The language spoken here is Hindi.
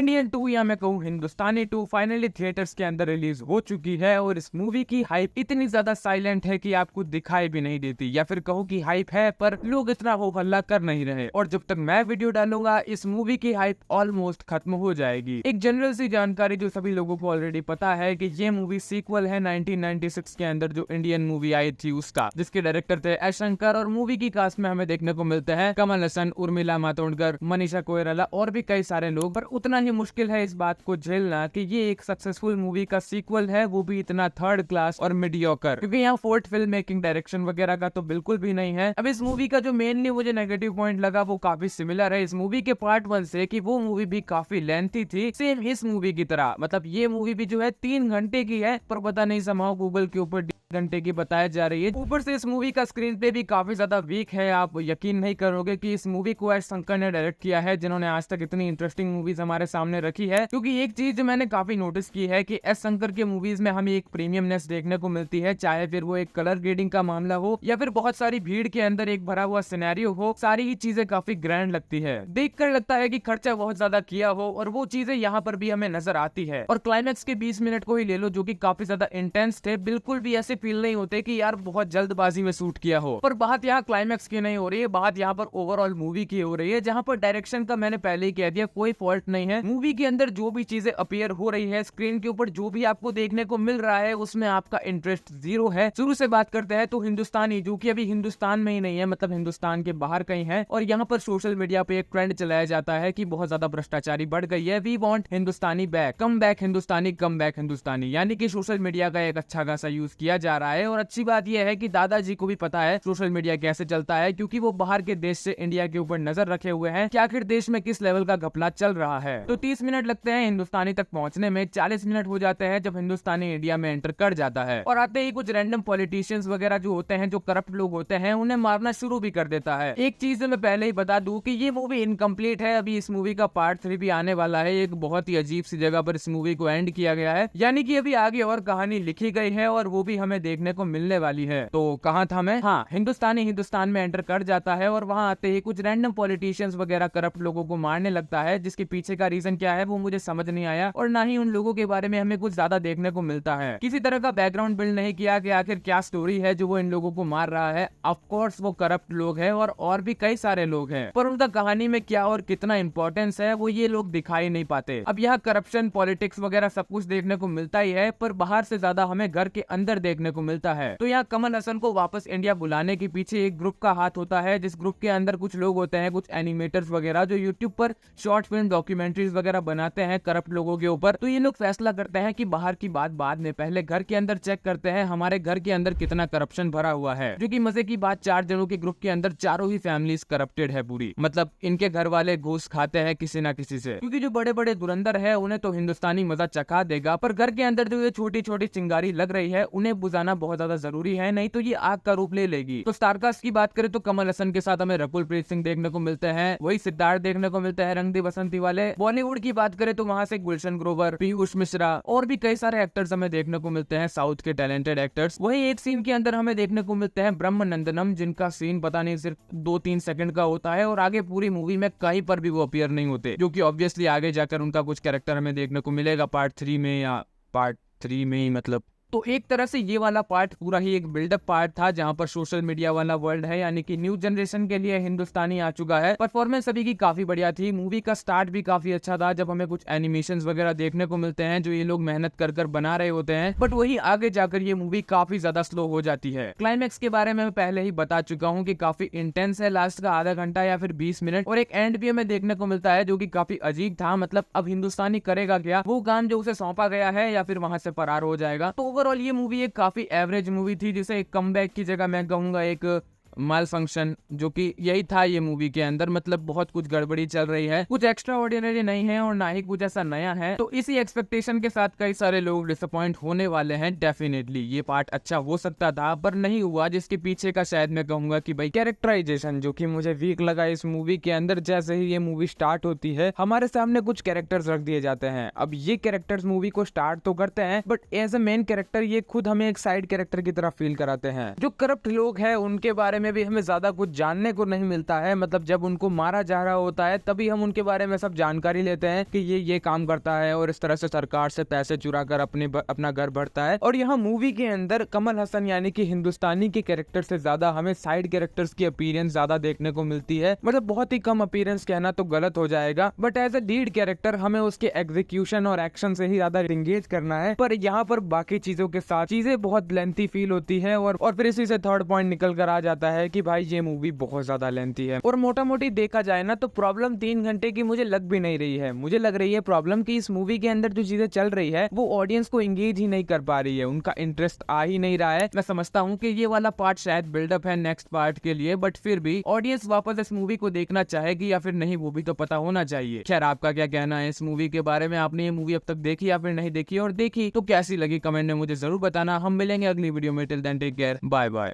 इंडियन 2 या मैं कहूँ हिंदुस्तानी 2 फाइनली थिएटर्स के अंदर रिलीज हो चुकी है और इस मूवी की हाइप इतनी ज्यादा साइलेंट है कि आपको दिखाई भी नहीं देती, या फिर कहो कि हाइप है पर लोग इतना हो हल्ला कर नहीं रहे। और जब तक मैं वीडियो डालूंगा इस मूवी की हाइप ऑलमोस्ट खत्म हो जाएगी। एक जनरल सी जानकारी जो सभी लोगों को ऑलरेडी पता है कि ये मूवी सीक्वल है 1996 के अंदर जो इंडियन मूवी आई थी उसका, जिसके डायरेक्टर थे एस शंकर। और मूवी की कास्ट में हमें देखने को मिलते हैं कमल हसन, उर्मिला मातोंडकर, मनीषा कोइराला और भी कई सारे लोग। पर उतना ही मुश्किल है इस बात को झेलना कि ये एक सक्सेसफुल मूवी का सीक्वल है, वो भी इतना थर्ड क्लास और मीडियोकर, क्योंकि यहाँ फोर्थ फिल्म मेकिंग डायरेक्शन वगैरह का तो बिल्कुल भी नहीं है। अब इस मूवी का जो मेनली मुझे नेगेटिव पॉइंट लगा वो काफी सिमिलर है इस मूवी के पार्ट 1 से, कि वो मूवी भी काफी लेंथी थी सेम इस मूवी की तरह। मतलब ये मूवी भी जो है 3 घंटे की है, पर पता नहीं समाओ गूगल के ऊपर घंटे की बताया जा रही है। ऊपर से इस मूवी का स्क्रीन प्ले भी काफी ज्यादा वीक है। आप यकीन नहीं करोगे कि इस मूवी को एस शंकर ने डायरेक्ट किया है, जिन्होंने आज तक इतनी इंटरेस्टिंग मूवीज हमारे सामने रखी है। क्योंकि एक चीज जो मैंने काफी नोटिस की है कि एस शंकर के मूवीज में हमें एक प्रीमियमनेस देखने को मिलती है, चाहे फिर वो एक कलर ग्रेडिंग का मामला हो या फिर बहुत सारी भीड़ के अंदर एक भरा हुआ सिनेरियो हो, सारी ही चीजें काफी ग्रैंड लगती है। देखकर लगता है कि खर्चा बहुत ज्यादा किया हो, और वो चीजें यहाँ पर भी हमें नजर आती है। और क्लाइमैक्स के 20 मिनट को ही ले लो जो कि काफी ज्यादा इंटेंस थे, बिल्कुल भी ऐसे फील नहीं होते कि यार बहुत जल्दबाजी में शूट किया हो। पर बात यहाँ क्लाइमैक्स की नहीं हो रही है, बात यहाँ पर ओवरऑल मूवी की हो रही है, जहाँ पर डायरेक्शन का मैंने पहले ही कह दिया कोई फॉल्ट नहीं है। मूवी के अंदर जो भी चीजें अपीयर हो रही है स्क्रीन के ऊपर, जो भी आपको देखने को मिल रहा है उसमें आपका इंटरेस्ट जीरो है। शुरू से बात करते हैं तो हिंदुस्तानी, जो कि अभी हिंदुस्तान में ही नहीं है, मतलब हिंदुस्तान के बाहर कहीं है, और यहाँ पर सोशल मीडिया पे एक ट्रेंड चलाया जाता है कि बहुत ज्यादा भ्रष्टाचारी बढ़ गई है, we want Hindustani back, come back Hindustani, come back Hindustani. यानी कि सोशल मीडिया का एक अच्छा खासा यूज किया जा रहा है। और अच्छी बात यह है कि दादाजी को भी पता है सोशल मीडिया कैसे चलता है, क्योंकि वो बाहर के देश से इंडिया के ऊपर नजर रखे हुए हैं कि आखिर देश में किस लेवल का घपला चल रहा है। तो 30 मिनट लगते हैं हिंदुस्तानी तक पहुंचने में, 40 मिनट हो जाते हैं जब हिंदुस्तानी इंडिया में एंटर कर जाता है। और आते ही कुछ रैंडम पॉलिटिशियंस वगैरह जो होते हैं, जो करप्ट लोग होते हैं, उन्हें मारना शुरू भी कर देता है। एक चीज मैं पहले ही बता दूं कि ये मूवी इनकम्प्लीट है, अभी इस मूवी का पार्ट 3 भी आने वाला है। एक बहुत ही अजीब सी जगह पर इस मूवी को एंड किया गया है, यानी कि अभी आगे और कहानी लिखी गई है और वो भी हमें देखने को मिलने वाली है। तो कहाँ था मैं? हाँ, हिंदुस्तान में एंटर कर जाता है और वहाँ आते ही कुछ रैंडम पॉलिटिशियंस वगैरह करप्ट लोगों को मारने लगता है, जिसके पीछे का रीजन क्या है वो मुझे समझ नहीं आया, और ना ही उन लोगों के बारे में हमें कुछ ज्यादा देखने को मिलता है। किसी तरह का बैकग्राउंड बिल्ड नहीं किया कि आखिर क्या स्टोरी है जो वो इन लोगों को मार रहा है। ऑफ कोर्स वो करप्ट लोग हैं और भी कई सारे लोग हैं, पर उनका कहानी में क्या और कितना इंपॉर्टेंस है वो ये लोग दिखाई नहीं पाते। अब यहाँ करप्शन, पॉलिटिक्स वगैरह सब कुछ देखने को मिलता ही है, पर बाहर से ज्यादा हमें घर के अंदर देखने को मिलता है। तो यहाँ कमल हसन को वापस इंडिया बुलाने के पीछे एक ग्रुप का हाथ होता है, जिस ग्रुप के अंदर कुछ लोग होते हैं, कुछ एनिमेटर्स वगैरह, जो यूट्यूब पर शॉर्ट फिल्म, डॉक्यूमेंट्रीज वगैरह बनाते हैं करप्ट लोगों के ऊपर। तो ये लोग फैसला करते हैं कि बाहर की बात बाद में, पहले घर के अंदर चेक करते हैं हमारे घर के अंदर कितना करप्शन भरा हुआ है। जो कि मजे की बात, 4 जनों के ग्रुप के अंदर चारों ही फैमिलीज करप्टेड है पूरी, मतलब इनके घर वाले घूस खाते हैं किसी ना किसी से। क्योंकि जो बड़े बड़े धुरंधर है उन्हें तो हिंदुस्तानी मजा चखा देगा, पर घर के अंदर जो ये छोटी छोटी चिंगारी लग रही है उन्हें बुझाना बहुत ज्यादा जरूरी है, नहीं तो ये आग का रूप ले लेगी। तो स्टारकास्ट की बात करें तो कमल हसन के साथ हमें रकुल प्रीत सिंह देखने को मिलते हैं, वही सिद्धार्थ देखने को मिलते हैं, रंग दे बसंती वाले। बॉलीवुड की बात करें तो वहां से गुलशन ग्रोवर, पीयूष मिश्रा और भी कई सारे एक्टर्स हमें देखने को मिलते हैं, साउथ के टैलेंटेड एक्टर्स। वही एक सीन के अंदर हमें देखने को मिलते हैं ब्रह्म नंदनम, जिनका सीन पता नहीं सिर्फ 2-3 सेकंड का होता है और आगे पूरी मूवी में कहीं पर भी वो अपीयर नहीं होते, जो कि ऑब्वियसली आगे जाकर उनका कुछ कैरेक्टर हमें देखने को मिलेगा पार्ट 3 में, या पार्ट 3 में ही मतलब। तो एक तरह से ये वाला पार्ट पूरा ही एक बिल्डअप पार्ट था, जहां पर सोशल मीडिया वाला वर्ल्ड है, यानी कि न्यू जनरेशन के लिए हिंदुस्तानी आ चुका है। परफॉर्मेंस सभी की काफी बढ़िया थी, मूवी का स्टार्ट भी काफी अच्छा था, जब हमें कुछ एनिमेशंस वगैरह देखने को मिलते हैं जो ये लोग मेहनत कर कर बना रहे होते हैं, बट वही आगे जाकर ये मूवी काफी ज्यादा स्लो हो जाती है। क्लाइमैक्स के बारे में मैं पहले ही बता चुका हूँ कि काफी इंटेंस है, लास्ट का आधा घंटा या फिर 20 मिनट, और एक एंड भी हमें देखने को मिलता है जो कि काफी अजीब था। मतलब अब हिंदुस्तानी करेगा क्या, वो काम जो उसे सौंपा गया है या फिर वहां से फरार हो जाएगा। तो ओवरऑल ये मूवी एक काफी एवरेज मूवी थी, जिसे एक कमबैक की जगह मैं कहूंगा एक माल फंक्शन, जो कि यही था ये मूवी के अंदर। मतलब बहुत कुछ गड़बड़ी चल रही है, कुछ एक्स्ट्रा ऑर्डिनरी नहीं है और ना ही कुछ ऐसा नया है। तो इसी एक्सपेक्टेशन के साथ कई सारे लोग डिसअपॉइंट होने वाले हैं। डेफिनेटली ये पार्ट अच्छा हो सकता था पर नहीं हुआ, जिसके पीछे का शायद मैं कहूंगा कि भाई कैरेक्टराइजेशन, जो कि मुझे वीक लगा इस मूवी के अंदर। जैसे ही ये मूवी स्टार्ट होती है हमारे सामने कुछ कैरेक्टर्स रख दिए जाते हैं। अब ये कैरेक्टर्स मूवी को स्टार्ट तो करते हैं, but as a main character ये खुद हमें एक साइड कैरेक्टर की तरह फील कराते हैं। जो करप्ट लोग हैं उनके बारे में भी हमें ज्यादा कुछ जानने को नहीं मिलता है। मतलब जब उनको मारा जा रहा होता है तभी हम उनके बारे में सब जानकारी लेते हैं कि ये काम करता है और इस तरह से सरकार से पैसे चुरा कर अपना घर भरता है। और यहाँ मूवी के अंदर कमल हसन यानी कि हिंदुस्तानी के कैरेक्टर से ज्यादा हमें साइड कैरेक्टर्स की अपीयरेंस ज्यादा देखने को मिलती है। मतलब बहुत ही कम अपीयरेंस कहना तो गलत हो जाएगा, but as a lead character हमें उसके एग्जीक्यूशन और एक्शन से ही ज्यादा एंगेज करना है। पर यहाँ पर बाकी चीजों के साथ चीजें बहुत लेंथी फील होती है और फिर इसी से थर्ड पॉइंट निकल कर आ जाता है कि भाई ये मूवी बहुत ज्यादा लेंथी है। और मोटा मोटी देखा जाए ना तो प्रॉब्लम 3 घंटे की मुझे लग भी नहीं रही है। मुझे लग रही है प्रॉब्लम की इस मूवी के अंदर जो चीजें चल रही है वो ऑडियंस को एंगेज ही नहीं कर पा रही है, उनका इंटरेस्ट आ ही नहीं रहा है। मैं समझता हूँ कि ये वाला पार्ट शायद बिल्डअप है नेक्स्ट पार्ट के लिए, बट फिर भी ऑडियंस वापस इस मूवी को देखना चाहेगी या फिर नहीं वो भी तो पता होना चाहिए। खैर आपका क्या कहना है इस मूवी के बारे में? आपने ये मूवी अब तक देखी या फिर नहीं देखी, और देखी तो कैसी लगी कमेंट में मुझे जरूर बताना। हम मिलेंगे अगली वीडियो में, till then take care, bye bye.